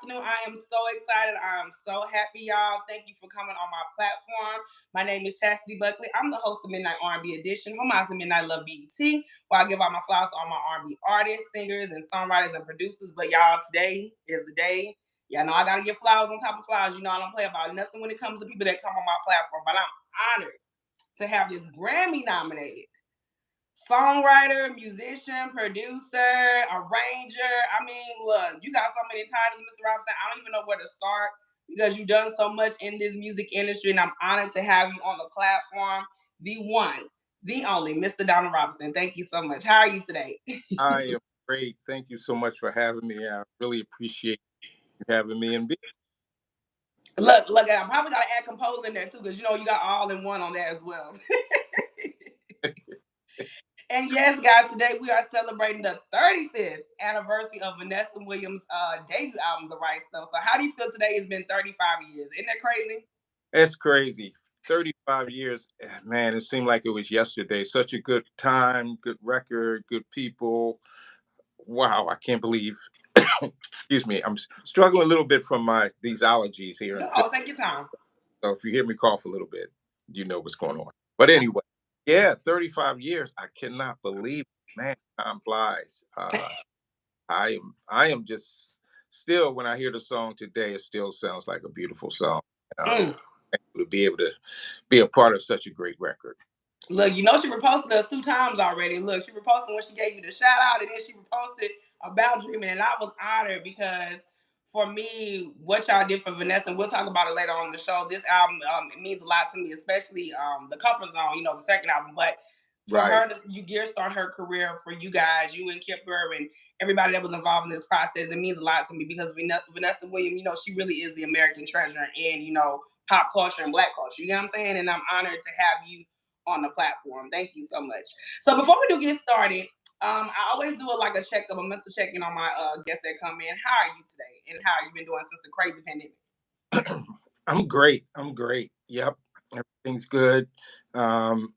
afternoon. I am so excited. I am so happy, y'all. Thank you for coming on my platform. My name is Chastity Buckley. I'm the host of Midnight R&B Edition, homage to Midnight Love BET, where I give out my flowers to all my R&B artists, singers, and songwriters and producers. But y'all, today is the day. Y'all know I gotta get flowers on top of flowers. You know I don't play about nothing when it comes to people that come on my platform. But I'm honored to have this Grammy nominated songwriter, musician, producer, arranger. I mean, look, you got so many titles, Mr. Robinson. I don't even know where to start because you've done so much in this music industry, and I'm honored to have you on the platform. The one, the only, Mr. Donald Robinson. Thank you so much. How are you today? I am great. Thank you so much for having me. I really appreciate you having me. And Look, I'm probably gotta add composer in there too, because you know you got all in one on that as well. And yes, guys, today we are celebrating the 35th anniversary of Vanessa Williams' debut album, The Right Stuff. So how do you feel today? It's been 35 years. Isn't that crazy? it's crazy. 35 years, man, it seemed like it was yesterday. Such a good time, good record, good people. Wow, I can't believe. Excuse me, I'm struggling a little bit from these allergies here. No, take your time. So if you hear me cough a little bit, you know what's going on. But anyway, yeah, 35 years. I cannot believe it. Man, time flies. I am just still when I hear the song today, it still sounds like a beautiful song. Mm. To be able to be a part of such a great record. Look, you know she reposted us 2 times already. Look, she reposted when she gave you the shout out, and then she reposted about Dreaming, and I was honored because for me, what y'all did for Vanessa, and we'll talk about it later on in the show. This album, it means a lot to me, especially the Comfort Zone, you know, the second album. But for Right. her to you gear start her career, for you guys, you and Kipper and everybody that was involved in this process, it means a lot to me because Vanessa Williams, you know, she really is the American treasure in, you know, pop culture and black culture. You know what I'm saying? And I'm honored to have you on the platform. Thank you so much. So before we do get started, I always do a checkup, a mental check-in on my guests that come in. How are you today? And how you been doing since the crazy pandemic? I'm great. I'm great. Yep. Everything's good. Um,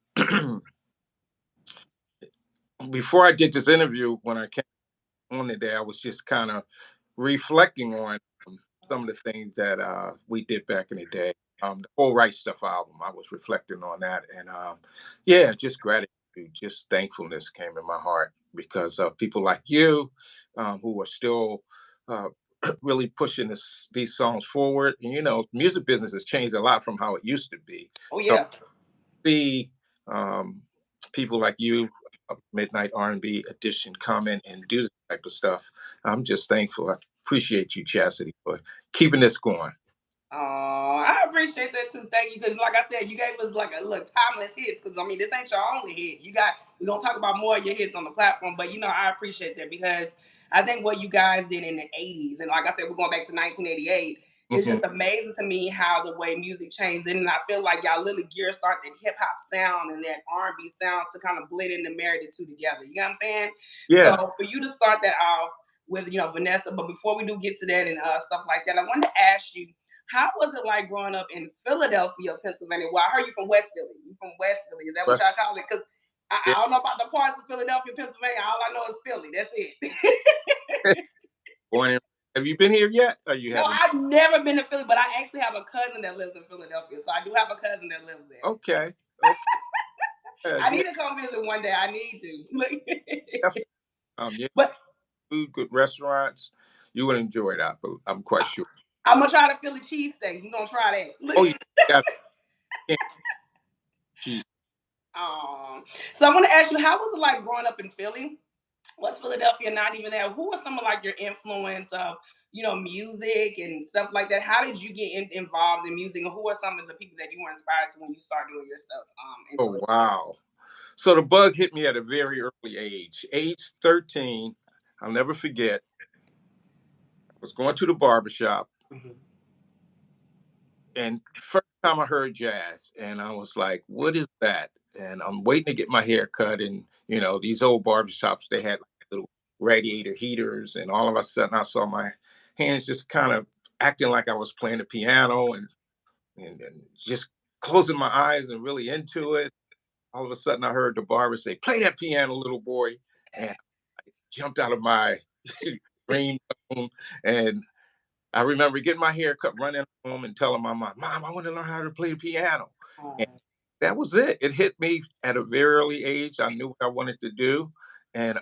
Before I did this interview, when I came on today, I was just kind of reflecting on some of the things that we did back in the day. The whole Right Stuff album, I was reflecting on that. And yeah, just gratitude, just thankfulness came in my heart because of people like you who are still uh, really pushing these songs forward. And, you know, music business has changed a lot from how it used to be. Oh So yeah. see um, people like you, Midnight R&B Edition, come in and do this type of stuff. I'm just thankful. I appreciate you, Chastity, for keeping this going. Oh, I appreciate that too. Thank you. Because like I said, you gave us like a look timeless hits. Because I mean, this ain't your only hit. We're gonna talk about more of your hits on the platform. But you know, I appreciate that because I think what you guys did in the 80s, and like I said, we're going back to 1988. It's Mhm. just amazing to me how the way music changed. And I feel like y'all literally gear start that hip hop sound and that R&B sound to kind of blend in and marry the two together. You know what I'm saying? Yeah. So for you to start that off with, you know, Vanessa, but before we do get to that and stuff like that, I wanted to ask you, how was it like growing up in Philadelphia, Pennsylvania? Well, I heard you from West Philly. You from West Philly. Is that what But, y'all call it? Because I yeah. don't know about the parts of Philadelphia, Pennsylvania. All I know is Philly. That's it. Born in- have you been here yet? Or you No, haven't? I've never been to Philly, but I actually have a cousin that lives in Philadelphia. So I do have a cousin that lives there. Okay. Okay. Yeah. I Yeah. need to come visit one day. I need to. Definitely. Yeah. But Food, good restaurants. You would enjoy that. But I'm quite sure. I'm going to try the Philly cheesesteaks. I'm going to try Oh, that. you got cheese. So I want to ask you, how was it like growing up in Philly? Was Philadelphia not even there? Who were some of like your influence of, you know, music and stuff like that? How did you get involved in music, and who are some of the people that you were inspired to when you started doing your stuff in Oh, Philadelphia? wow. So the bug hit me at a very early age. Age 13, I'll never forget. I was going to the barbershop, Mhm. and first time I heard jazz, and I was like, "What is that?" And I'm waiting to get my hair cut, and you know these old barbershops, they had like little radiator heaters, and all of a sudden I saw my hands just kind of acting like I was playing the piano, and just closing my eyes and really into it. All of a sudden I heard the barber say, "Play that piano, little boy," and jumped out of my green room and I remember getting my hair cut, running home and telling my mom, I want to learn how to play the piano. And Oh, that was it. It hit me at a very early age. I knew what I wanted to do. And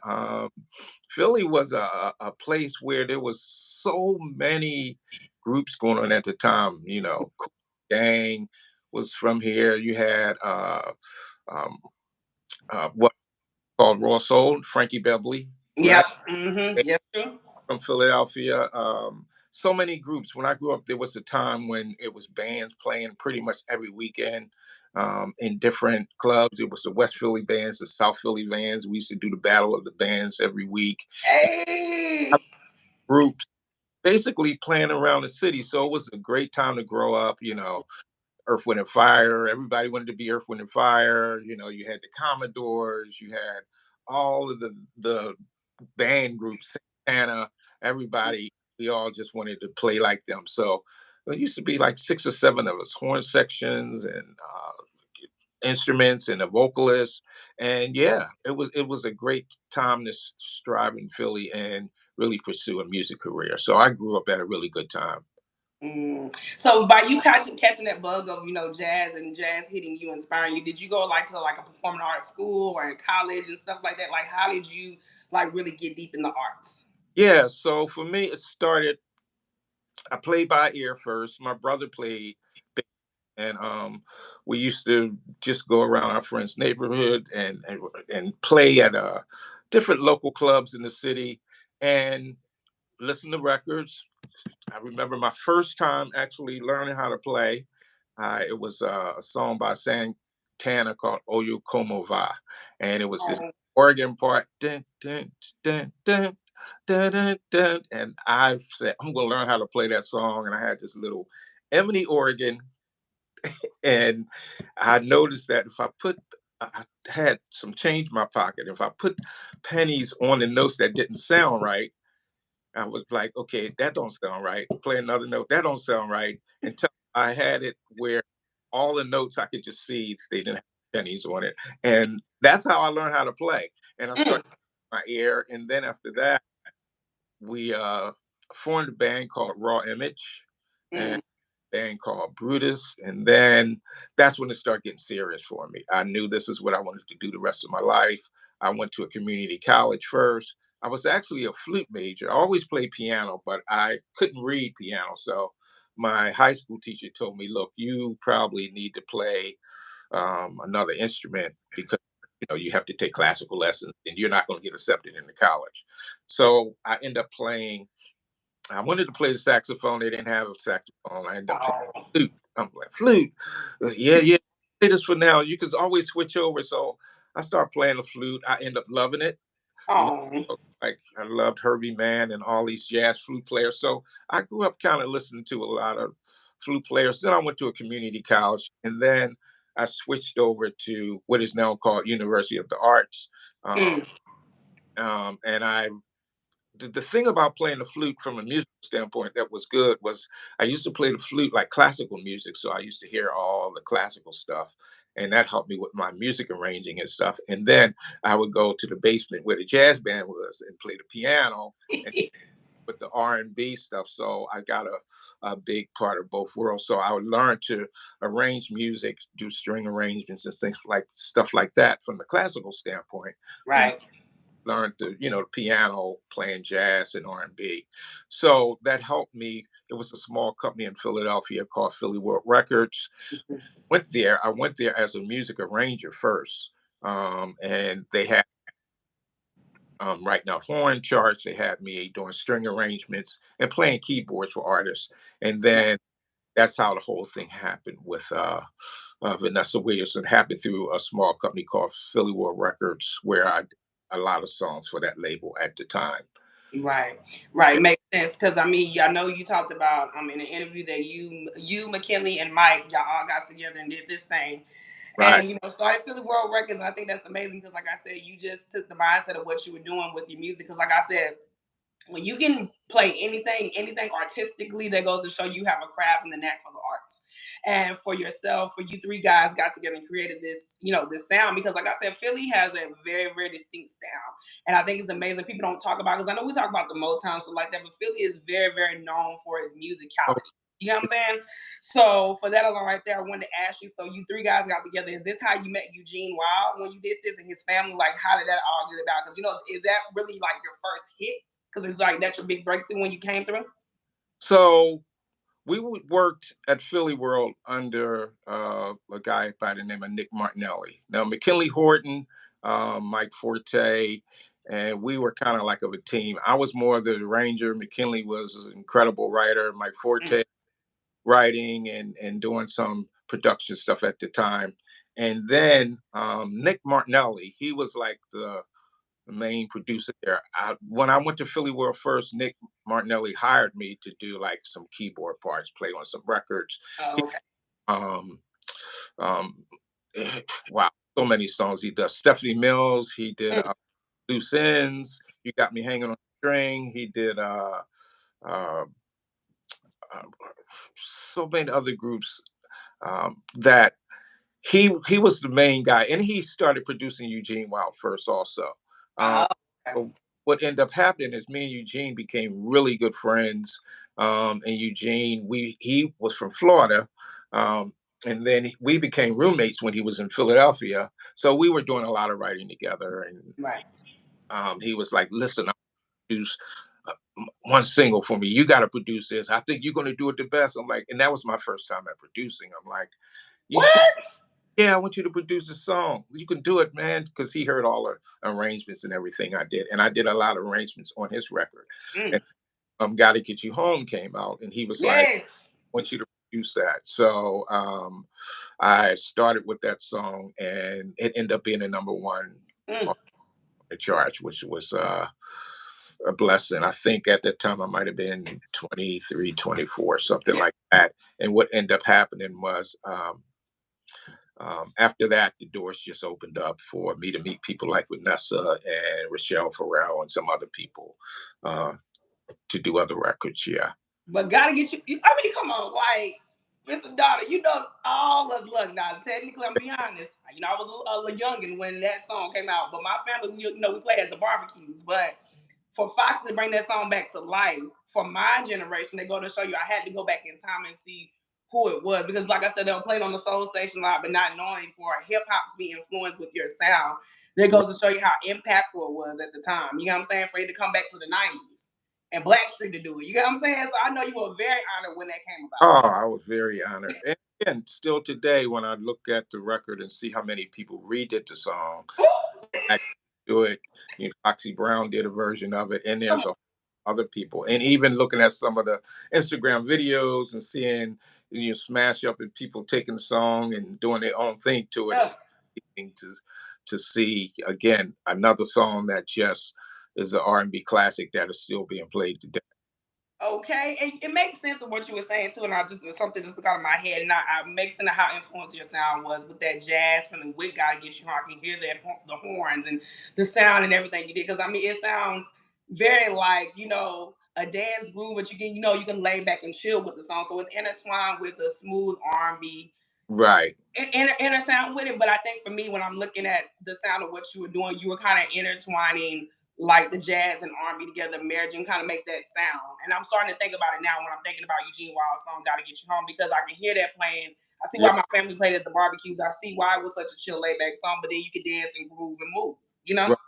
Philly was a place where there was so many groups going on at the time. Kool Gang was from here. You had um, what called Raw Soul, Frankie Beverly, right? yep. Mm-hmm. Yep. True. From Philadelphia. So many groups. When I grew up, there was a time when it was bands playing pretty much every weekend in different clubs. It was the West Philly bands, the South Philly bands. We used to do the battle of the bands every week. Hey. Groups basically playing around the city. So it was a great time to grow up. Earth, Wind and Fire. Everybody wanted to be Earth, Wind and Fire. You had the Commodores. You had all of the band groups, Santana, everybody. We all just wanted to play like them. So there used to be like 6 or 7 of us, horn sections and instruments and a vocalist. And yeah, it was a great time to strive in Philly and really pursue a music career. So I grew up at a really good time. Mm. So by you catching that bug of jazz and jazz hitting you, inspiring you, did you go like to like a performing arts school or in college and stuff like that? Like, how did you like really get deep in the arts? Yeah, so for me, it started. I played by ear first. My brother played, bass, and we used to just go around our friends' neighborhood and play at different local clubs in the city and listen to records. I remember my first time actually learning how to play. It was a song by Santana called "Oyu Como Va," and it was this Oh, organ part. Dun, dun, dun, dun, dun, dun, dun, and I said, "I'm going to learn how to play that song." And I had this little ebony organ, and I noticed that if I had some change in my pocket. If I put pennies on the notes that didn't sound right, I was like, okay, that don't sound right. Play another note, that don't sound right. Until I had it where all the notes I could just see they didn't have pennies on it. And that's how I learned how to play. And I mm, started my ear. And then after that, we formed a band called Raw Image. And mm. band called Brutus. And then that's when it started getting serious for me. I knew this is what I wanted to do the rest of my life. I went to a community college first. I was actually a flute major. I always played piano, but I couldn't read piano. So my high school teacher told me, look, you probably need to play another instrument because you have to take classical lessons and you're not going to get accepted into college. So I ended up playing. I wanted to play the saxophone. They didn't have a saxophone. I ended up playing Oh, flute. I'm like, flute? Yeah, yeah. Play this for now. You can always switch over. So I started playing the flute. I end up loving it. You oh, like I loved Herbie Mann and all these jazz flute players. So I grew up kind of listening to a lot of flute players. Then I went to a community college, and then I switched over to what is now called University of the Arts. Um, mm, and the thing about playing the flute from a musical standpoint that was good was I used to play the flute like classical music. So I used to hear all the classical stuff. And that helped me with my music arranging and stuff. And then I would go to the basement where the jazz band was and play the piano and with the R&B stuff. So I got a big part of both worlds. So I would learn to arrange music, do string arrangements and things like stuff like that from the classical standpoint. And right. learned the piano, playing jazz and R&B. So that helped me. It was a small company in Philadelphia called Philly World Records. Mhm. I went there as a music arranger first. And they had writing out horn charts. They had me doing string arrangements and playing keyboards for artists. And Right. then that's how the whole thing happened with Vanessa Williams. It happened through a small company called Philly World Records, where I did a lot of songs for that label at the time. Right, Yeah, right, makes sense. Because I mean, I know you talked about in an interview that you, McKinley, and Mike, y'all all got together and did this thing, right. and started Philly World Records. And I think that's amazing because, like I said, you just took the mindset of what you were doing with your music. Because, like I said, when you can play anything artistically, that goes to show you have a craft and the knack for the arts. And for yourself, for you three guys got together and created this, this sound, because like I said, Philly has a very, very distinct sound. And I think it's amazing. People don't talk about, because I know we talk about the Motown stuff like that, but Philly is very, very known for its Oh, musicality. You know what I'm saying? So for that alone right there, I wanted to ask you, so you three guys got together. Is this how you met Eugene Wild when you did this, and his family? Like, how did that all get about? Because, is that really like your first hit? Because it's like that's your big breakthrough when you came through. so worked at Philly World under a guy by the name of Nick Martinelli. Now, McKinley Horton, Mike Forte, and we were kind of like of a team. I was more of the arranger. McKinley was an incredible writer. Mike Mm. Forte writing and doing some production stuff at the time. And then Nick Martinelli, he was like the main producer there. When I went to Philly World first, Nick Martinelli hired me to do like some keyboard parts, play on some records. Oh, okay. Um, um, wow, so many songs he does. Stephanie Mills, he did Mm. Loose Ends. You Got Me Hanging on a String. He did uh, uh, so many other groups that he was the main guy, and he started producing Eugene Wild first also. Um, Oh, okay. but what ended up happening is me and Eugene became really good friends. And Eugene, he was from Florida, um, and then we became roommates when he was in Philadelphia. So we were doing a lot of writing together, and Right. he was like, "Listen, I produce one single for me. You got to produce this. I think you're going to do it the best." I'm like, and that was my first time at producing. I'm like, "You sure?" What? Yeah, I want you to produce a song. You can do it, man. Because he heard all the arrangements and everything I did. And I did a lot of arrangements on his record. And Mm. Gotta Get You Home came out. And he was like, I Yes. want you to produce that. So I started with that song, and it ended up being a number one Mm. on the charts, which was a blessing. I think at that time I might have been 23, 24, something like that. And what ended up happening was after that, the doors just opened up for me to meet people like Vanessa and Rochelle Farrell and some other people uh, to do other records. Yeah. But gotta get you. I mean, come on, like Mr. Daughter, all of luck. Now, technically, I'm be honest. I was a little youngin' when that song came out, but my family, we played at the barbecues. But for Fox to bring that song back to life, for my generation, they go to show you I had to go back in time and see who it was, because, like I said, they were playing on the Soul Station a lot, but not knowing for hip hop to be influenced with your sound. That Right. goes to show you how impactful it was at the time. You know what I'm saying? For it to come back to the '90s and Blackstreet to do it. You get what I'm saying? So I know you were very honored when that came about. Oh, I was very honored. And again, still today, when I look at the record and see how many people redid the song, I do it. Foxy Brown did a version of it, and Come there's on. other people. And even looking at some of the Instagram videos and seeing smash up and people taking the song and doing their own thing to it Ugh. is amazing to see again another song that just is an R&B classic that is still being played today. Okay, it makes sense of what you were saying too, and I just something just got in my head, and I makes sense of how influenced your sound was with that jazz from the "Wit Gotta Get You Home." I can hear that the horns and the sound and everything you did, because I mean it sounds very like a dance groove, but you can lay back and chill with the song, so it's intertwined with a smooth R&B Right. inner sound with it. But I think for me, when I'm looking at the sound of what you were doing, you were kind of intertwining like the jazz and R&B together, marriage, and kind of make that sound. And I'm starting to think about it now when I'm thinking about Eugene Wild's song "Gotta Get You Home," because I can hear that playing. I see Yeah. why my family played at the barbecues. I see why it was such a chill, laid back song. But then you could dance and groove and move. You know? Right.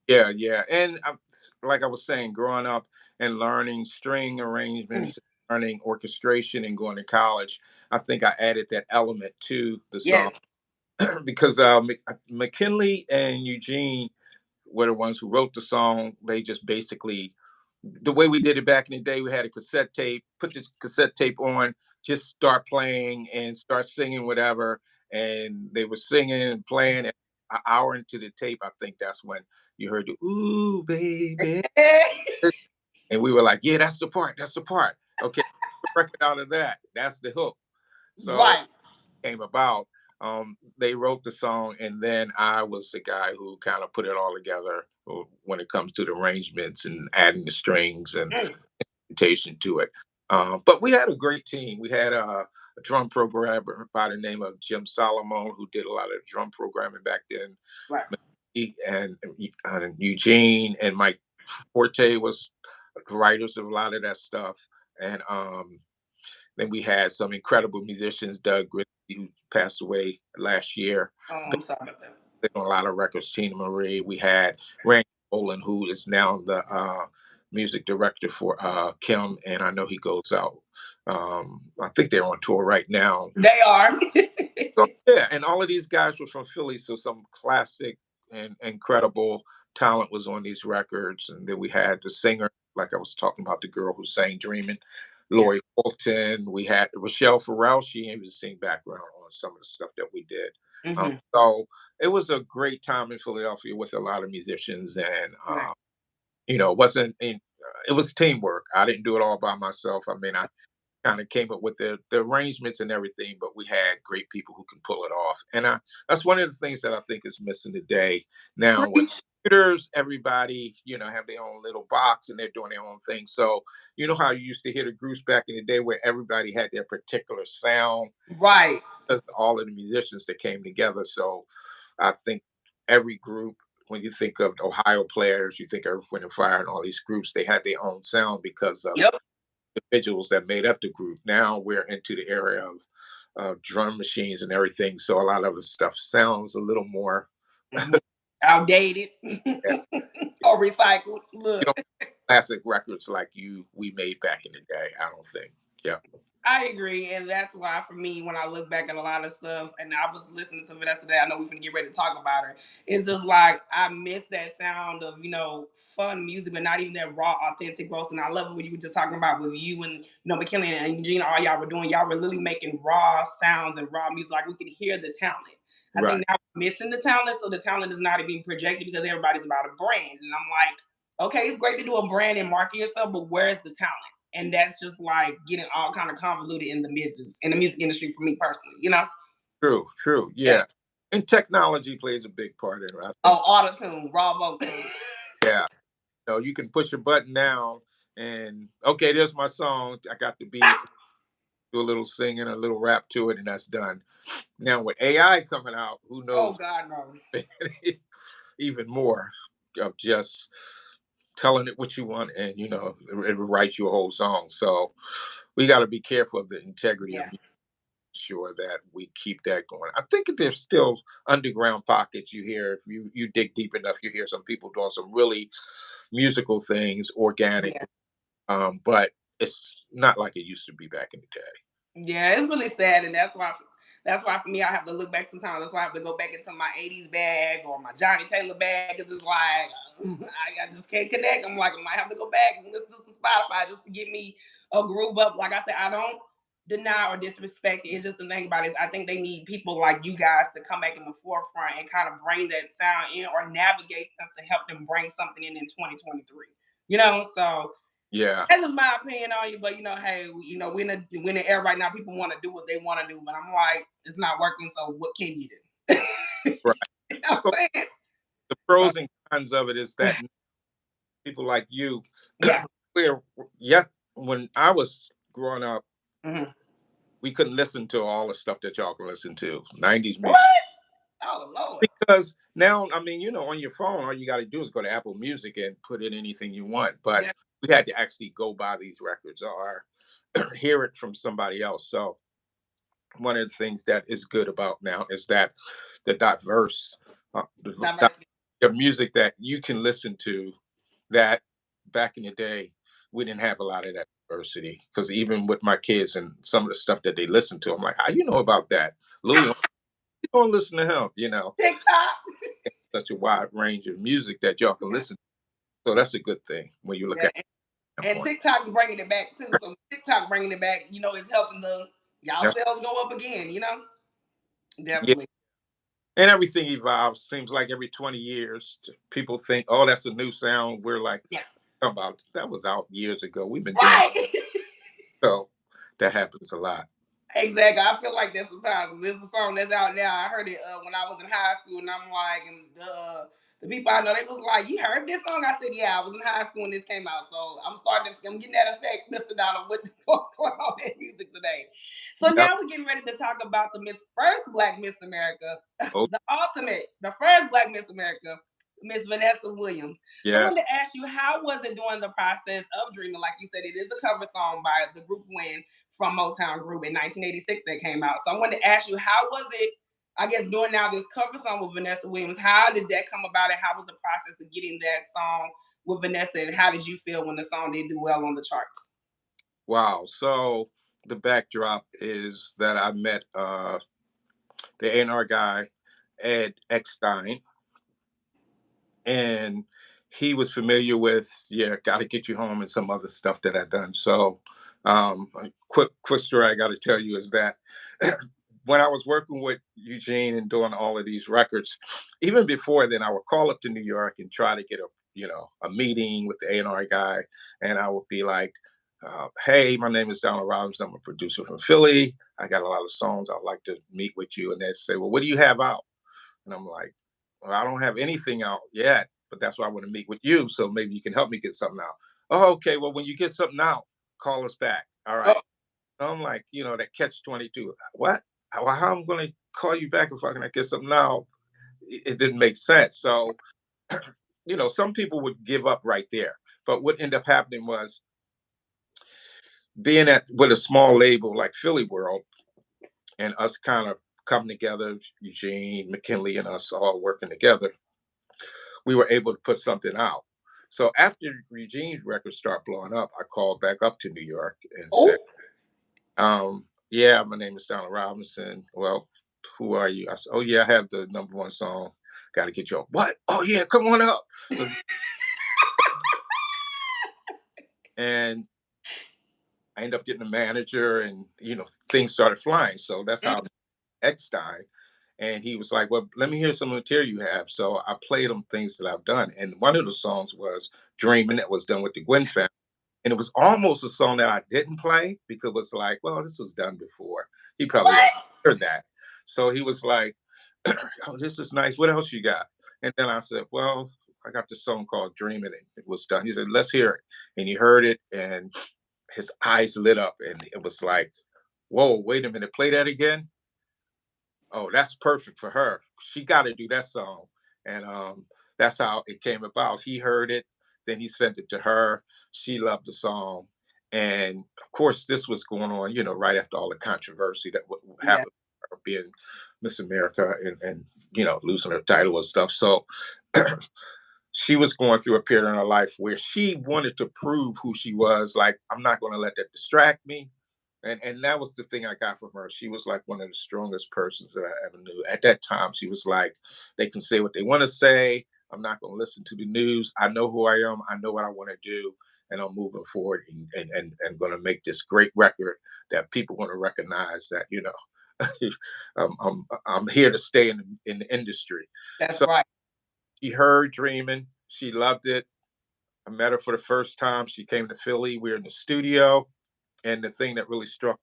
Yeah. Yeah. And like I was saying, growing up and learning string Mm. arrangements, learning orchestration, and going to college, I think I added that element to the song Yes. because McKinley and Eugene were the ones who wrote the song. They just basically, the way we did it back in the day, we had a cassette tape, put this cassette tape on, just start playing and start singing whatever. And they were singing and playing. And an hour into the tape, I think that's when you heard the "Ooh, baby." And we were like, yeah, that's the part. That's the part. Okay, record out of that. That's the hook. So Right. came about. They wrote the song, and then I was the guy who kind of put it all together when it comes to the arrangements and adding the strings and Mm. instrumentation to it. But we had a great team. We had a drum programmer by the name of Jim Solomon, who did a lot of drum programming back then. Right. And Eugene and Mike Forte was writers of a lot of that stuff. And then we had some incredible musicians, Doug Grizzly, who passed away last year. Oh, I'm sorry about that. Did on a lot of records, Tina Marie. We had Randy Boland, who is now the music director for Kim, and I know he goes out. I think they're on tour right now. They are. So yeah, and all of these guys were from Philly, so some classic and incredible talent was on these records. And then we had the singer, like I was talking about, the girl who sang "Dreaming," Yeah. Lori Fulton. We had Rochelle Farrell; she even sing background on some of the stuff that we did. Hmm. So it was a great time in Philadelphia with a lot of musicians, and Right. it wasn't in. It was teamwork. I didn't do it all by myself. I mean, I kind of came up with the arrangements and everything, but we had great people who can pull it off. And that's one of the things that I think is missing today. Now with Preach. computers, everybody, have their own little box and they're doing their own thing. So you know how you used to hear the groups back in the day where everybody had their particular sound, Right. because all of the musicians that came together. So I think every group, when you think of Ohio players, you think of Earth, Wind and Fire and all these groups, they had their own sound because of Yep. individuals that made up the group. Now we're into the era of drum machines and everything, so a lot of the stuff sounds a little more. Mhm. Outdated Yeah, or recycled. you Look. know, classic records like we made back in the day. I don't think. Yeah, I agree, and that's why for me, when I look back at a lot of stuff, and I was listening to Vanessa today, I know we're gonna get ready to talk about her. It's just like I miss that sound of fun music, but not even that raw, authentic roast. And I love it when you were just talking about with you and McKinley and Eugene, all y'all were doing. Y'all were literally making raw sounds and raw music, like we could hear the talent. I right. think now we're missing the talent, so the talent is not being projected because everybody's about a brand, and I'm like, okay, it's great to do a brand and market yourself, but where's the talent? And that's just like getting all kind of convoluted in the music industry for me personally. True, true. Yeah. Yeah, and technology plays a big part in it. I Oh, think. auto tune, raw vocal. Yeah, you can push a button now, and okay, there's my song. I got the beat. Do a little singing, a little rap to it, and that's done. Now with AI coming out, who Oh knows? God, no. Even more of just telling it what you want, and it will write you a whole song. So we got to be careful of the integrity of Yeah. music, sure that we keep that going. I think there's still underground pockets. You hear, if you dig deep enough, you hear some people doing some really musical things organic, Yeah. but it's not like it used to be back in the day. Yeah, it's really sad, and that's why for me I have to look back sometimes. That's why I have to go back into my '80s bag or my Johnny Taylor bag, because it's like I just can't connect. I'm like, I might have to go back and listen to some Spotify just to get me a groove up. Like I said, I don't deny or disrespect it. It's just the thing about it is I think they need people like you guys to come back in the forefront and kind of bring that sound in or navigate them to help them bring something in 2023. So Yeah, that's just my opinion on you, but hey, we're in the era right now. People want to do what they want to do, but I'm like, it's not working. So what can you do? right. You know what So I'm saying? the So, pros and cons of it is that people like you, yeah. where yeah, when I was growing up, Hmm. we couldn't listen to all the stuff that y'all can listen to. 90s What? music. Oh Lord. Because now, I mean, on your phone, all you got to do is go to Apple Music and put in anything you want. But Yeah. we had to actually go buy these records or hear it from somebody else. So one of the things that is good about now is that the diverse, Diversity. the music that you can listen to, that back in the day we didn't have a lot of that diversity. Because even with my kids and some of the stuff that they listen to, I'm like, how you know about that? Louis, you don't listen to him. TikTok. Such a wide range of music that y'all can listen to. So that's a good thing when you look Yeah. at that And point. TikTok's bringing it back too. So TikTok bringing it back, it's helping y'all Yeah. sales go up again. Yeah. Definitely. And everything evolves. Seems like every 20 years, people think, oh, that's a new sound. We're like, Yeah. about that was out years ago. We've been doing Right. so. That happens a lot. Exactly. I feel like that's sometimes. This is a song that's out now. I heard it when I was in high school, and I'm like, and the people I know, they was like, "You heard this song?" I said, "Yeah, I was in high school when this came out." So I'm getting that effect, Mr. Donald, with what's going on in music today. So Yep. now we're getting ready to talk about the first Black Miss America, Oh, the first Black Miss America, Miss Vanessa Williams. So I yes. wanted to ask you, how was it during the process of Dreaming? Like you said, it is a cover song by the group Win from Motown Group in 1986 that came out. So I wanted to ask you, how was it, I guess, doing now this cover song with Vanessa Williams? How did that come about, and how was the process of getting that song with Vanessa, and how did you feel when the song did do well on the charts? Wow. So the backdrop is that I met the A&R guy, Ed Eckstein, and he was familiar with, yeah, Gotta Get You Home and some other stuff that I done. So a quick story I got to tell you is that when I was working with Eugene and doing all of these records, even before then, I would call up to New York and try to get a meeting with the A&R guy, and I would be like, "Hey, my name is Donald Robinson. I'm a producer from Philly. I got a lot of songs. I'd like to meet with you." And they'd say, "Well, what do you have out?" And I'm like, "Well, I don't have anything out yet, but that's why I want to meet with you. So maybe you can help me get something out." "Oh, okay. Well, when you get something out, call us back." All Oh, right. I'm like, that catch 22. What? How I'm going to call you back if I can get something out? It didn't make sense. So, some people would give up right there. But what ended up happening was being with a small label like Philly World and us kind of coming together, Eugene, McKinley, and us all working together, we were able to put something out. So after Eugene's records start blowing up, I called back up to New York and said, oh, "Yeah, my name is Donald Robinson. Well, who are you?" I said, "Oh yeah, I have the number one song. Got to get you up." "What? Oh yeah, come on up." And I ended up getting a manager, and things started flying. So that's how Eckstein. And he was like, "Well, let me hear some material you have." So I played him things that I've done, and one of the songs was "Dreaming," that was done with the Gwen family. And it was almost a song that I didn't play because it was like, well, this was done before. He probably what? already heard that. So he was like, "Oh, this is nice. What else you got?" And then I said, "Well, I got this song called Dreaming." And it was done. He said, "Let's hear it." And he heard it, and his eyes lit up. And it was like, whoa, wait a minute, play that again. Oh, that's perfect for her. She got to do that song. And that's how it came about. He heard it, then he sent it to her. She loved the song. And of course, this was going on, right after all the controversy that would Yeah. happen, her being Miss America and losing her title and stuff. So she was going through a period in her life where she wanted to prove who she was. Like, I'm not going to let that distract me. And that was the thing I got from her. She was like one of the strongest persons that I ever knew. At that time, she was like, they can say what they want to say. I'm not going to listen to the news. I know who I am. I know what I want to do. And I'm moving forward and going to make this great record that people want to recognize that, I'm here to stay in the industry. That's So right. she heard Dreaming. She loved it. I met her for the first time. She came to Philly. We were in the studio. And the thing that really struck,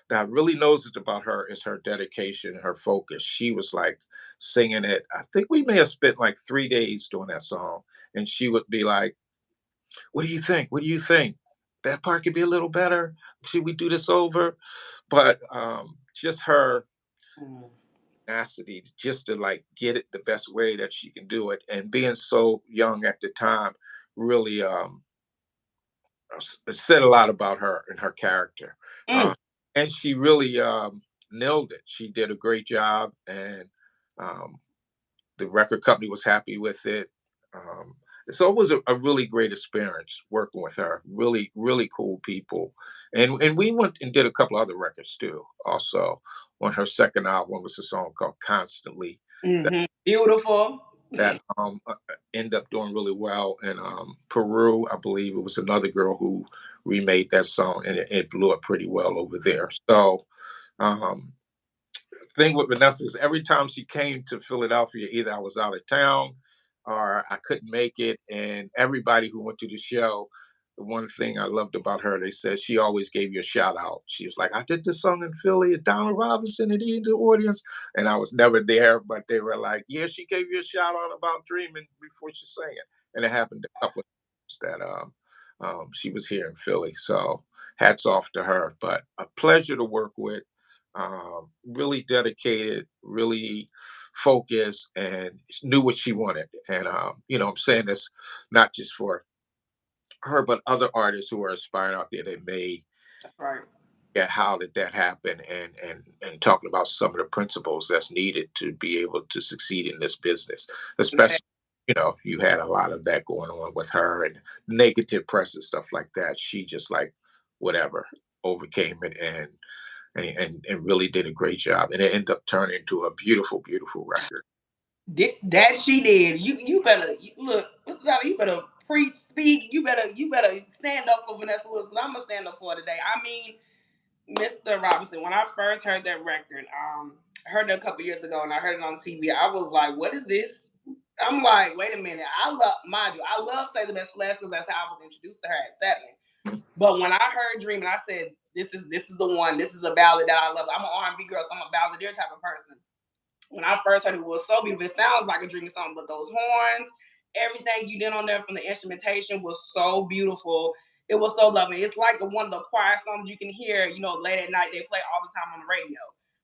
that I really noticed about her is her dedication, her focus. She was like singing it. I think we may have spent like 3 days doing that song. And she would be like, "What do you think? What do you think? That part could be a little better. Should we do this over?" But just her Mm. tenacity just to like get it the best way that she can do it. And being so young at the time really said a lot about her and her character. Mm. Uh, and she really nailed it. She did a great job, and um, the record company was happy with it. Um, so it was a really great experience working with her. Really, really cool people, and we went and did a couple other records too. Also, on her second album was a song called "Constantly" Hmm. Beautiful. that ended up doing really well in Peru. I believe it was another girl who remade that song, and it blew up pretty well over there. So, um, thing with Vanessa is every time she came to Philadelphia, either I was out of town or I couldn't make it, and everybody who went to the show the one thing I loved about her, they said she always gave you a shout out. She was like, "I did this song in Philly, at Donald Robinson, and he in the audience," and I was never there, but they were like, "Yeah, she gave you a shout out about Dreaming before she sang it," and it happened a couple of times that she was here in Philly. So hats off to her. But a pleasure to work with. Really dedicated, really focused, and knew what she wanted. And I'm saying this not just for her, but other artists who are aspiring out there. They may That's right. get how did that happen, and talking about some of the principles that's needed to be able to succeed in this business, Yeah. especially. You had a lot of that going on with her and negative press and stuff like that. She just like whatever overcame it and really did a great job. And it ended up turning into a beautiful, beautiful record. That she did. You better look, Mr. Dollar, you better preach, speak. You better stand up for Vanessa Wilson. I'm gonna stand up for her today. I mean, Mr. Robinson, when I first heard that record, I heard it a couple years ago and I heard it on TV. I was like, what is this? I'm like, wait a minute. Mind you, I love Say the Best for Last because that's how I was introduced to her at 7. But when I heard Dream and I said, this is the one, this is a ballad that I love. I'm an R&B girl, so I'm a balladeer type of person. When I first heard it, was so beautiful. It sounds like a dreamy song, but those horns, everything you did on there from the instrumentation was so beautiful. It was so lovely. It's like one of the quiet songs you can hear, late at night. They play all the time on the radio.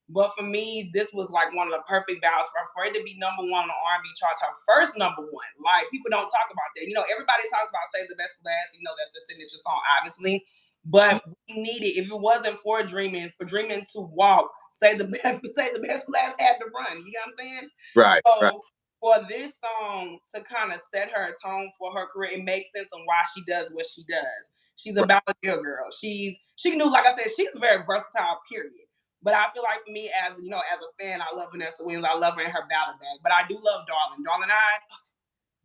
But for me, this was like one of the perfect ballads for it to be number one on the R&B charts. Her first number one. Like people don't talk about that. Everybody talks about Save the Best for Last. That's a signature song, obviously. But we needed, if it wasn't for Dreaming to walk, say the best for last had to run. You know what I'm saying? Right, right, So for this song to kind of set her tone for her career, it makes sense on why she does what she does. She's a right, balladeer girl. She can do, like I said, she's very versatile, period. But I feel like for me, as a fan, I love Vanessa Williams. I love her in her ballad bag. But I do love Darling. Darling,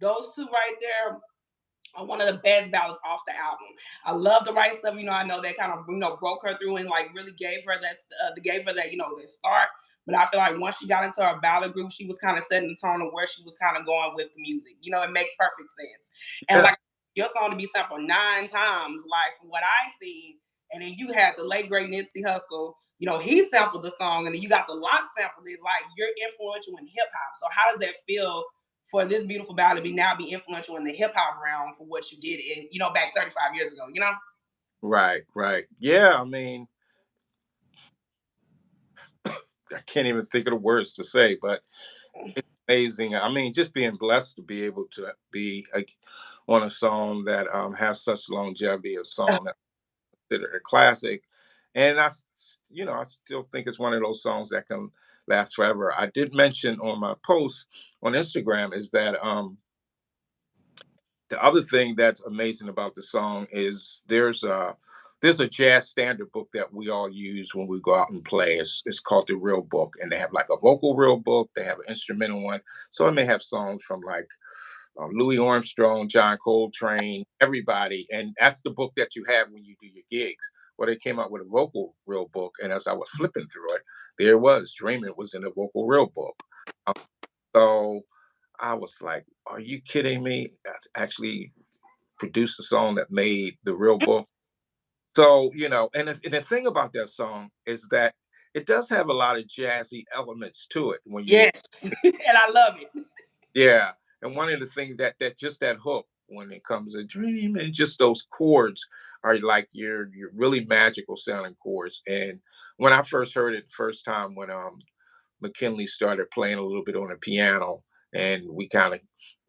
those two right there are one of the best ballads off the album. I love the right stuff. I know that kind of broke her through and like really gave her that start. But I feel like once she got into her ballad group, she was kind of setting the tone of where she was kind of going with the music. It makes perfect sense. And yeah, like your song to be sampled 9 times, like from what I see, and then you had the late great Nipsey Hussle. He sampled the song, and then you got the Lock sampled it. Like you're influential in hip hop. So how does that feel for this beautiful ballad to be influential in the hip hop realm for what you did back 35 years ago? right, right. Yeah, I mean, I can't even think of the words to say, but it's amazing. I mean, just being blessed to be able to be on a song that has such longevity, a song that considered a classic, and I still think it's one of those songs that can last forever. I did mention on my post on Instagram is that the other thing that's amazing about the song is there's a jazz standard book that we all use when we go out and play. It's called the Real Book, and they have like a vocal real book. They have an instrumental one, so it may have songs from like Louis Armstrong, John Coltrane, everybody, and that's the book that you have when you do your gigs. Well, they came out with a vocal real book, and as I was flipping through it, there it was. Dreaming was in the vocal real book. So I was like, "Are you kidding me?" I actually produced a song that made the real book. So and the thing about that song is that it does have a lot of jazzy elements to it when you Yes, and I love it. yeah. And one of the things that just that hook when it comes to dream and just those chords are like your really magical sounding chords. And when I first heard it the first time when McKinley started playing a little bit on the piano and we kind of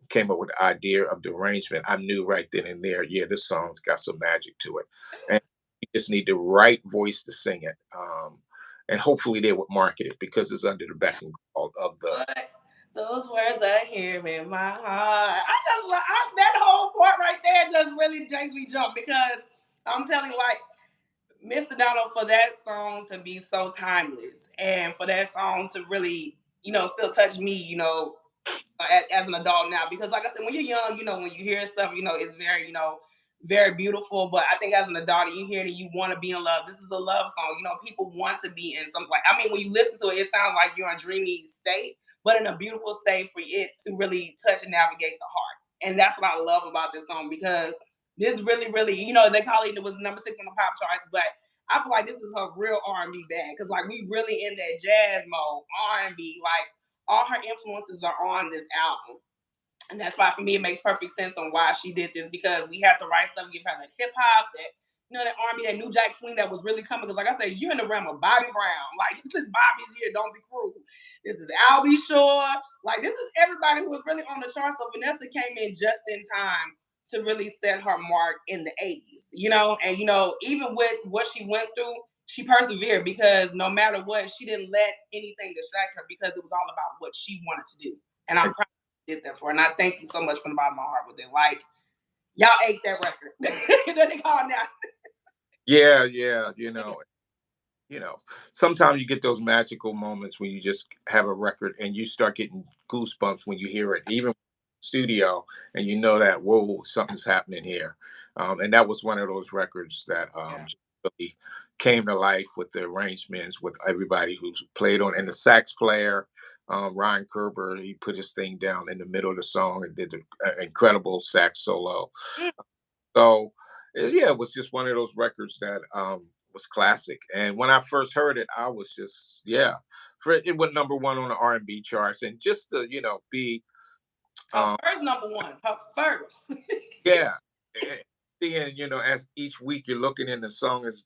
came up with the idea of the arrangement, I knew right then and there, yeah, this song's got some magic to it. And you just need the right voice to sing it. And hopefully they would market it because it's under the backing of the But those words I hear in my heart. That whole part right there just really makes me jump because I'm telling you, like, Mr. Donald, for that song to be so timeless and for that song to really, still touch me, as an adult now. Because, like I said, when you're young, when you hear stuff, it's very, very beautiful. But I think as an adult, you hear it and you want to be in love. This is a love song. People want to be in something like, I mean, when you listen to it, it sounds like you're in a dreamy state, but in a beautiful state for it to really touch and navigate the heart. And that's what I love about this song because This really, really, they call it was number 6 on the pop charts, but I feel like this is her real R&B bag because like we really in that jazz mode, R&B, like all her influences are on this album. And that's why for me it makes perfect sense on why she did this because we had the right stuff, give her that hip hop, that R&B, that New Jack Swing that was really coming. Because like I said, you're in the realm of Bobby Brown. Like this is Bobby's year. Don't be cruel. This is Albie Shore. Like this is everybody who was really on the charts. So Vanessa came in just in time to really set her mark in the 80s. And even with what she went through, she persevered because no matter what, she didn't let anything distract her because it was all about what she wanted to do. And I'm proud did that for her. And I thank you so much from the bottom of my heart with it. Like, y'all ate that record. That they call now. Yeah, sometimes you get those magical moments when you just have a record and you start getting goosebumps when you hear it, even studio, and you know that, whoa, something's happening here. And that was one of those records that just really came to life with the arrangements, with everybody who's played on, and the sax player, Ryan Kerber, he put his thing down in the middle of the song and did an incredible sax solo. So, yeah, it was just one of those records that was classic. And when I first heard it, I was just, it went number 1 on the R&B charts, and just to be her first number 1, her first. yeah. Seeing, as each week you're looking in the song is,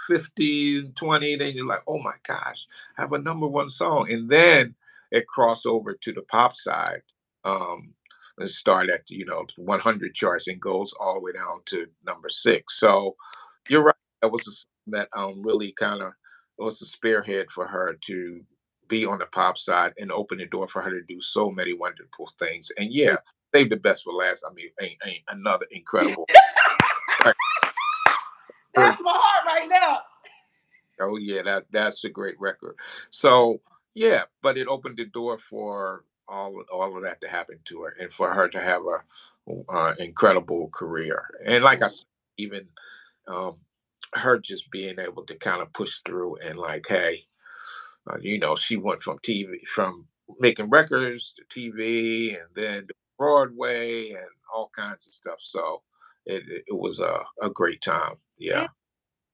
50, 20, then you're like, oh my gosh, I have a number 1 song. And then it crossed over to the pop side. And start at 100 charts and goes all the way down to number 6. So you're right. That was a song that really kind of was the spearhead for her to be on the pop side and open the door for her to do so many wonderful things. And save the best for last. I mean, ain't another incredible. That's my heart right now. Oh yeah, that's a great record. So but it opened the door for all of that to happen to her, and for her to have a incredible career. And like I said, even um, her just being able to kind of push through and like, hey, she went from TV, from making records to TV, and then to Broadway and all kinds of stuff. So it was a great time. Yeah.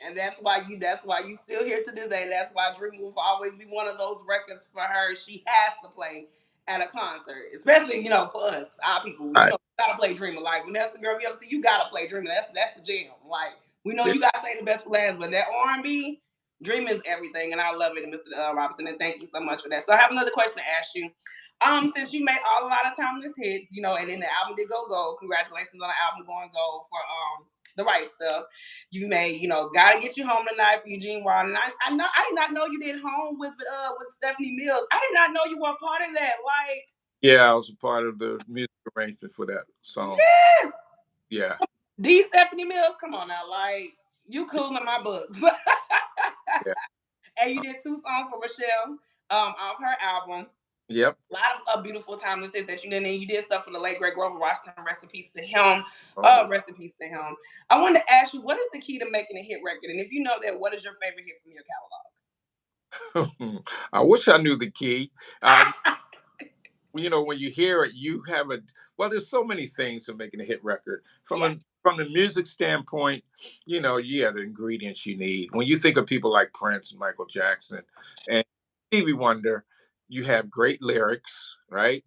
And that's why you still here to this day. That's why Dream will always be one of those records for her. She has to play at a concert, especially for us, our people. All right. Gotta play Dreamer. Like Vanessa, girl, if you ever see, you gotta play Dreamer. That's the jam. Like we know Yeah. you gotta say the best for last, but that R&B, Dream is everything, and I love it, Mr. Robinson. And thank you so much for that. So I have another question to ask you. Since you made a lot of timeless hits, and then the album did go gold. Congratulations on the album going gold for the right stuff. You made, gotta get you home tonight for Eugene Wilder. And I did not know you did home with Stephanie Mills. I did not know you were a part of that. Like, Yeah, I was a part of the music arrangement for that song. yes, Yeah. these Stephanie Mills, come on now, like you cool in my books. Yeah. And you did 2 songs for Rochelle off her album. Yep. A lot of beautiful timeless hits that you did, and you did stuff for the late great Grover Washington. Rest in peace to him. Rest in peace to him. I wanted to ask you, what is the key to making a hit record? And if you know that, what is your favorite hit from your catalog? I wish I knew the key. When you hear it, you have there's so many things to making a hit record. From the music standpoint, the ingredients you need. When you think of people like Prince and Michael Jackson and Stevie Wonder, you have great lyrics, right?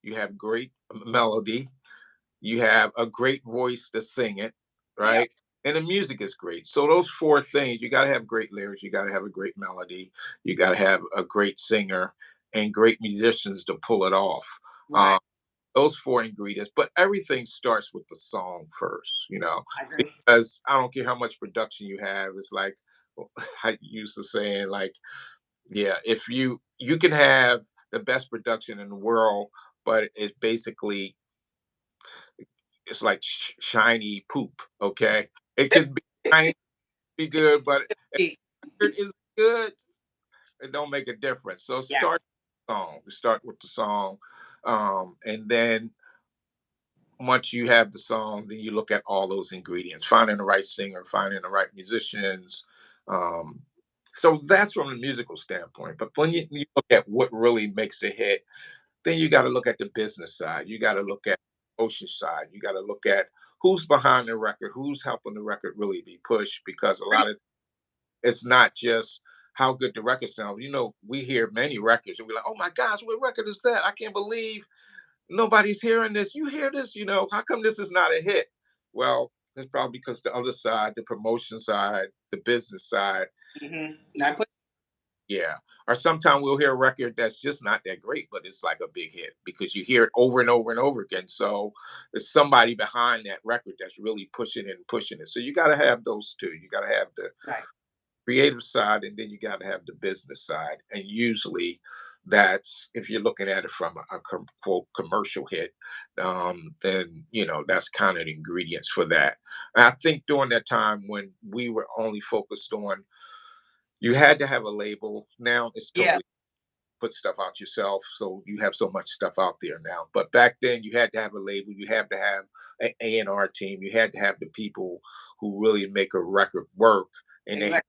You have great melody. You have a great voice to sing it, right? And the music is great. So those 4 things, you got to have great lyrics, you got to have a great melody, you got to have a great singer and great musicians to pull it off. Right. Those 4 ingredients, but everything starts with the song first, I agree. because I don't care how much production you have. It's like I used to saying, like, if you can have the best production in the world, but it's like shiny poop. Okay, it could be shiny, be good, but if it is good, it don't make a difference. So start with the song. We start with the song, and then once you have the song, then you look at all those ingredients, finding the right singer, finding the right musicians. Um, so that's from a musical standpoint. But when you look at what really makes a hit, then you got to look at the business side. You got to look at the ocean side. You got to look at who's behind the record, who's helping the record really be pushed, because a lot of it's not just how good the record sounds. We hear many records and we're like, oh my gosh, what record is that? I can't believe nobody's hearing this. You hear this? How come this is not a hit? Well, it's probably because the other side, the promotion side, the business side, I put yeah. Or sometimes we'll hear a record that's just not that great, but it's like a big hit because you hear it over and over and over again. So there's somebody behind that record that's really pushing it and pushing it. So you got to have those two. You got to have the right. creative side, and then you got to have the business side. And usually that's, if you're looking at it from quote commercial hit, then that's kind of the ingredients for that. And I think during that time when we were only focused on, you had to have a label. Now it's Yeah, totally put stuff out yourself, so you have so much stuff out there now. But back then you had to have a label, you had to have an A&R team, you had to have the people who really make a record work, and they exactly. had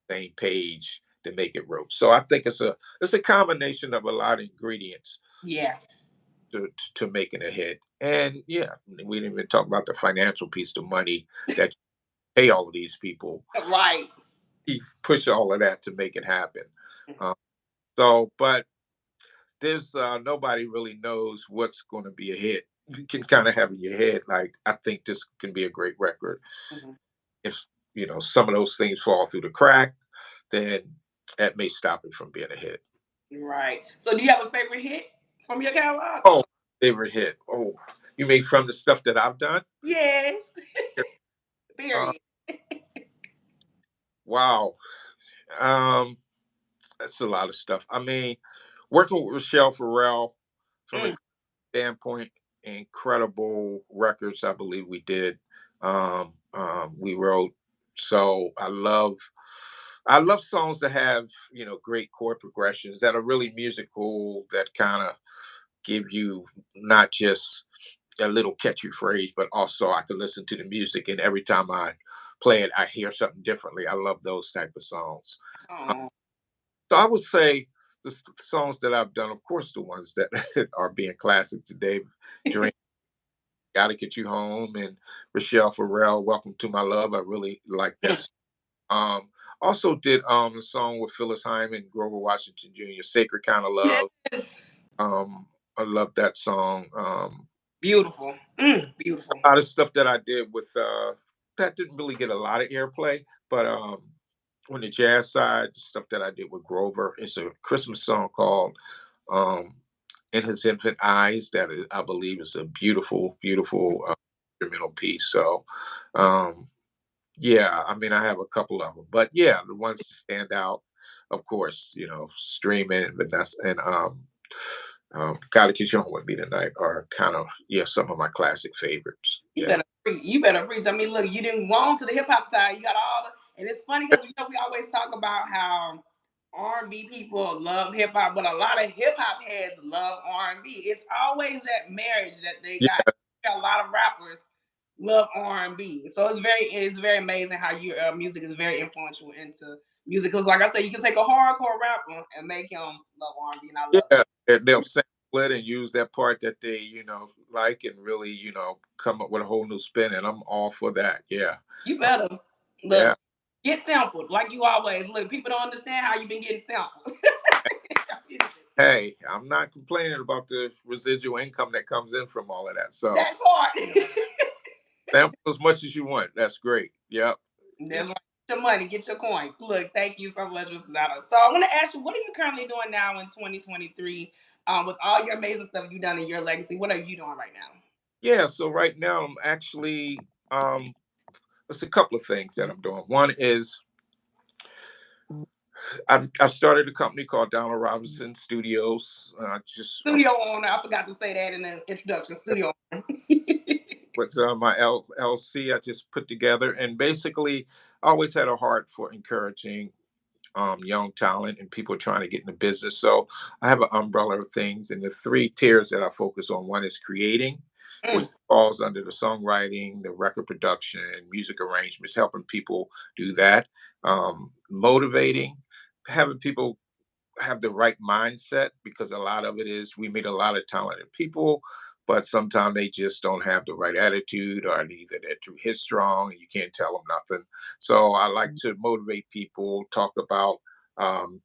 the same page to make it work. So I think it's a combination of a lot of ingredients Yeah, to making a hit. And yeah, we didn't even talk about the financial piece, the money that you pay all of these people. right. You push all of that to make it happen. Um, but there's nobody really knows what's going to be a hit. You can kind of have in your head, like, I think this can be a great record. Mhm. If some of those things fall through the crack, then that may stop it from being a hit. Right. So, do you have a favorite hit from your catalog? Oh, favorite hit. Oh, you mean from the stuff that I've done? Yes. Uh, Period. wow. Um, that's a lot of stuff. I mean, working with Rochelle Farrell from a Mm. standpoint, incredible records. I believe we did. We wrote. So I love songs that have great chord progressions that are really musical, that kind of give you not just a little catchy phrase, but also I can listen to the music, and every time I play it, I hear something differently. I love those type of songs. Oh, So I would say the songs that I've done, of course, the ones that are being classic today, Dream, Gotta Get You Home, and Rochelle Farrell, Welcome to My Love. I really like that. mm. Um, Also did a song with Phyllis Hyman, Grover Washington Jr., Sacred Kind of Love. Yes. I love that song. Beautiful. Beautiful. A lot of stuff that I did with that didn't really get a lot of airplay, but on the jazz side, stuff that I did with Grover, it's a Christmas song called um, "In His Infant Eyes" that I believe is a beautiful, beautiful instrumental piece. So, um, yeah, I mean, I have a couple of them, but yeah, the ones that stand out, of course, Streaming and Vanessa and "Gotta Get You Home with Me Tonight" are kind of, yeah, some of my classic favorites. You Yeah, better preach. You better preach. I mean, look, you didn't go on to the hip hop side. You got all the, and it's funny because we always talk about how R&B people love hip hop, but a lot of hip hop heads love R&B. It's always that marriage that they got. yeah, A lot of rappers love R&B, so it's very amazing how your music is very influential into music. Because, like I said, you can take a hardcore rapper and make him love R&B, and I love yeah. They'll sample it and use that part that they like, and really come up with a whole new spin, and I'm all for that. Yeah, you better yeah. look. Get sampled like you always look. People don't understand how you've been getting sampled. Hey, I'm not complaining about the residual income that comes in from all of that. So That part. sample as much as you want. That's great. Yep. Yeah. That's right. Get your money, get your coins. Look, thank you so much, Mr. Dotto. So I want to ask you, what are you currently doing now in 2023 with all your amazing stuff you've done in your legacy? What are you doing right now? Yeah. So right now I'm actually there's a couple of things that I'm doing. One is I've started a company called Donald Robinson Studios. I'm Studio owner. I forgot to say that in the introduction. Studio owner. with my LLC I just put together, and basically I always had a heart for encouraging young talent and people trying to get in the business. So I have an umbrella of things, and the three tiers that I focus on. One is creating, which Mm, falls under the songwriting, the record production, music arrangements, helping people do that. Motivating, having people have the right mindset, because a lot of it is we meet a lot of talented people, but sometimes they just don't have the right attitude, or either they're too headstrong and you can't tell them nothing. So I like to motivate people, talk about um,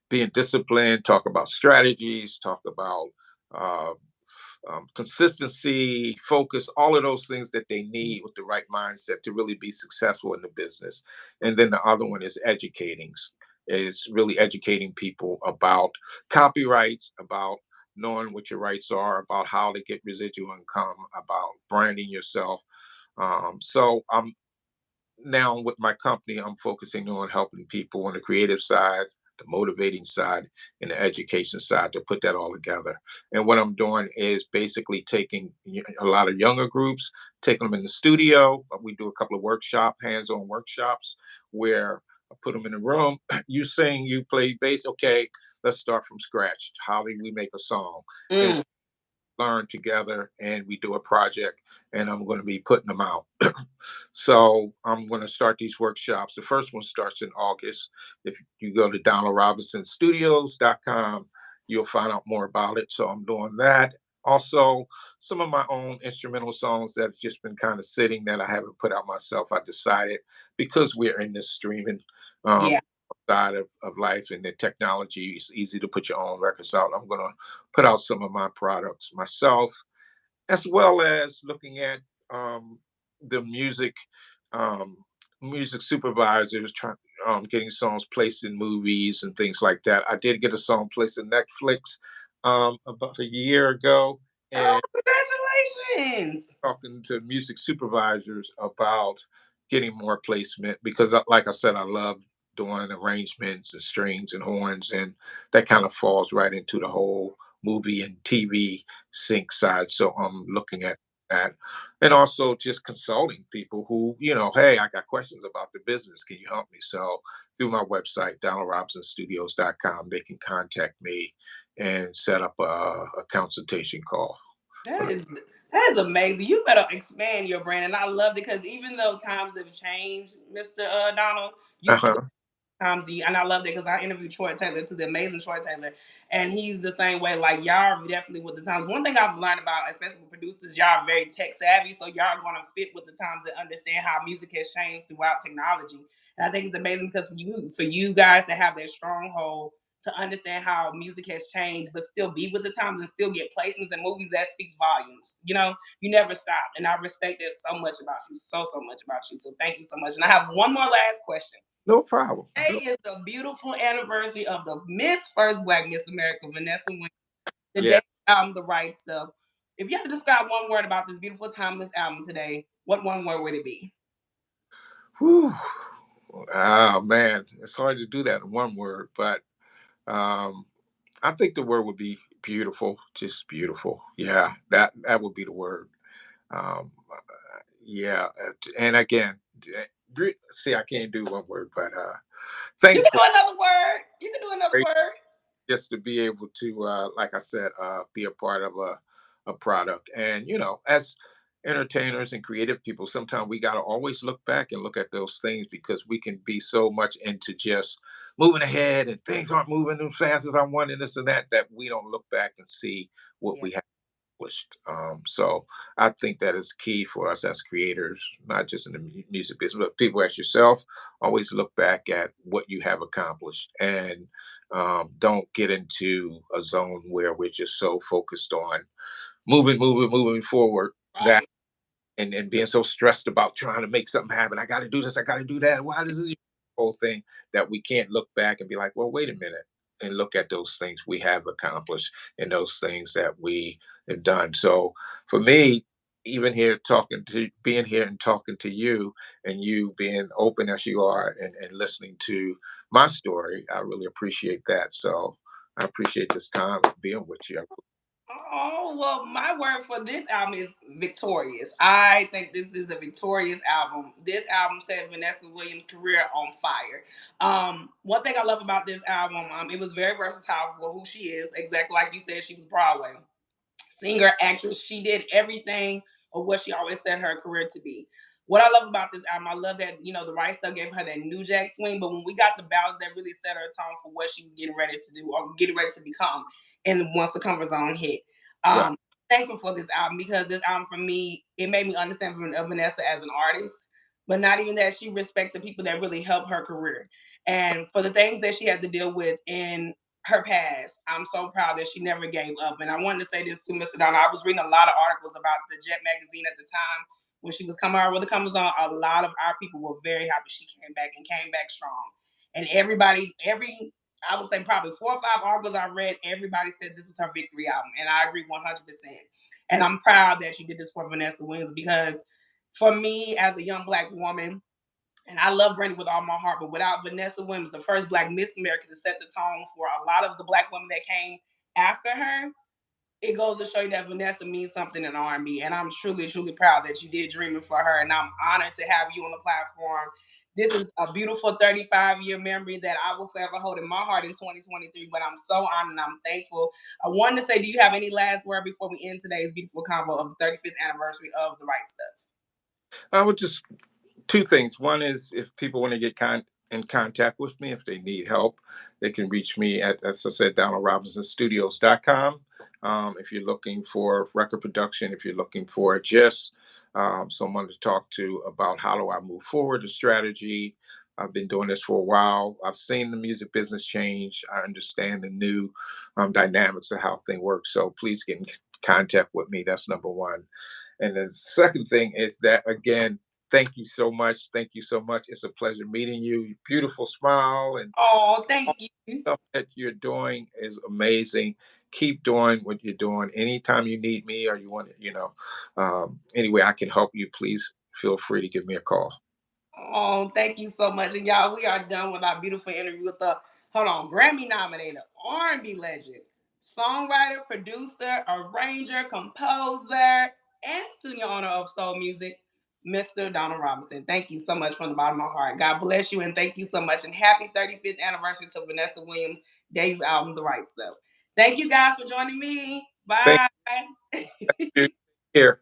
being disciplined, talk about strategies, talk about uh, consistency, focus, all of those things that they need with the right mindset to really be successful in the business. And then the other one is educating, is really educating people about copyrights, about knowing what your rights are, about how to get residual income, about branding yourself. So I'm now with my company, I'm focusing on helping people on the creative side, the motivating side, and the education side to put that all together. And what I'm doing is basically taking a lot of younger groups, taking them in the studio. We do a couple of hands-on workshops where I put them in a room. You sing, you play bass. Okay, let's start from scratch. How do we make a song? And Mm. learn together, and we do a project, and I'm going to be putting them out. So I'm going to start these workshops. The first one starts in August. If you go to DonaldRobinsonStudios.com, you'll find out more about it. So I'm doing that. Also, some of my own instrumental songs that have just been kind of sitting that I haven't put out myself. I decided, because we're in this streaming um, Yeah. side of life and the technology, it's easy to put your own records out. I'm going to put out some of my products myself, as well as looking at um, the um, music supervisors, getting songs placed in movies and things like that. I did get a song placed in Netflix about a year ago, Oh, and congratulations. talking to music supervisors about getting more placement because, like I said, I love doing arrangements and strings and horns, and that kind of falls right into the whole movie and TV sync side. So I'm looking at that, and also just consulting people who, hey, I got questions about the business. Can you help me? So through my website, DonaldRobinsonStudios.com, they can contact me and set up a consultation call. That is that is amazing. You better expand your brand, and I love it because even though times have changed, Mr. Donald, you still Uh-huh. times and I love that because I interviewed Troy Taylor too, the amazing Troy Taylor, and he's the same way. Like y'all are definitely with the times. One thing I've learned about, especially with producers, y'all are very tech savvy, so y'all are gonna fit with the times and understand how music has changed throughout technology. And I think it's amazing because for you guys to have that stronghold to understand how music has changed, but still be with the times and still get placements in movies that speaks volumes. You never stop, and I respect that so much about you, so much about you. So thank you so much. And I have one more last question. No problem. Today is the beautiful anniversary of the First Black Miss America, Vanessa Williams. The Yeah. day album, The Right Stuff. If you had to describe one word about this beautiful, timeless album today, what one word would it be? Whew. Oh man, it's hard to do that in one word, but um, I think the word would be beautiful. Just beautiful. Yeah, that would be the word. Yeah, and again, see, I can't do one word, but You can thankful. do another word. You can do another word. Just to be able to, like I said, be a part of a product. And as entertainers and creative people, sometimes we got to always look back and look at those things because we can be so much into just moving ahead and things aren't moving as fast as I want and this and that we don't look back and see what Yeah. we have accomplished. So I think that is key for us as creators, not just in the music business, but people as yourself. Always look back at what you have accomplished, and don't get into a zone where we're just so focused on moving forward that Right. and being so stressed about trying to make something happen. I got to do this. I got to do that. Why does this whole thing that we can't look back and be like, well, wait a minute, and look at those things we have accomplished and those things that we have done. So for me, even here being here and talking to you, and you being open as you are and listening to my story, I really appreciate that. So I appreciate this time being with you. Oh, well, my word for this album is victorious. I think this is a victorious album. This album set Vanessa Williams' career on fire. One thing I love about this album, it was very versatile for who she is. Exactly like you said, she was Broadway singer, actress. She did everything of what she always said her career to be. What I love about this album, I love that the right stuff gave her that new jack swing, but when we got the ballads that really set her tone for what she was getting ready to do or getting ready to become, and once the comfort zone hit, Right. um, thankful for this album because this album for me, it made me understand Vanessa as an artist. But not even that, she respected people that really helped her career. And for the things that she had to deal with in her past, I'm so proud that she never gave up. And I wanted to say this to Mr. Donna. I was reading a lot of articles about the Jet magazine at the time when she was coming out with the Comers on. A lot of our people were very happy she came back and came back strong. And everybody, I would say probably 4 or 5 articles I read, everybody said this was her victory album. And I agree 100%. And I'm proud that she did this for Vanessa Williams because for me as a young Black woman, and I love Brandy with all my heart, but without Vanessa Williams, the first Black Miss America to set the tone for a lot of the Black women that came after her, it goes to show you that Vanessa means something in R&B. And I'm truly, truly proud that you did Dreaming for her. And I'm honored to have you on the platform. This is a beautiful 35-year memory that I will forever hold in my heart in 2023. But I'm so honored and I'm thankful. I wanted to say, do you have any last word before we end today's beautiful convo of the 35th anniversary of The Right Stuff? I would just two things. One is if people want to get in contact with me, if they need help, they can reach me at, as I said, DonaldRobinsonStudios.com. If you're looking for record production, if you're looking for just someone to talk to about how do I move forward, a strategy. I've been doing this for a while. I've seen the music business change. I understand the new dynamics of how things work. So please get in contact with me. That's number one. And the second thing is that, again, thank you so much. Thank you so much. It's a pleasure meeting you. Beautiful smile and Oh, thank you. stuff that you're doing is amazing. Keep doing what you're doing. Anytime you need me or you want to, any way I can help you, please feel free to give me a call. Oh, thank you so much. And y'all, we are done with our beautiful interview with the, hold on, Grammy nominated R&B legend, songwriter, producer, arranger, composer, and studio owner of soul music, Mr. Donald Robinson. Thank you so much from the bottom of my heart. God bless you and thank you so much. And happy 35th anniversary to Vanessa Williams' debut album, The Right Stuff. Thank you guys for joining me. Thank Bye. you. Here.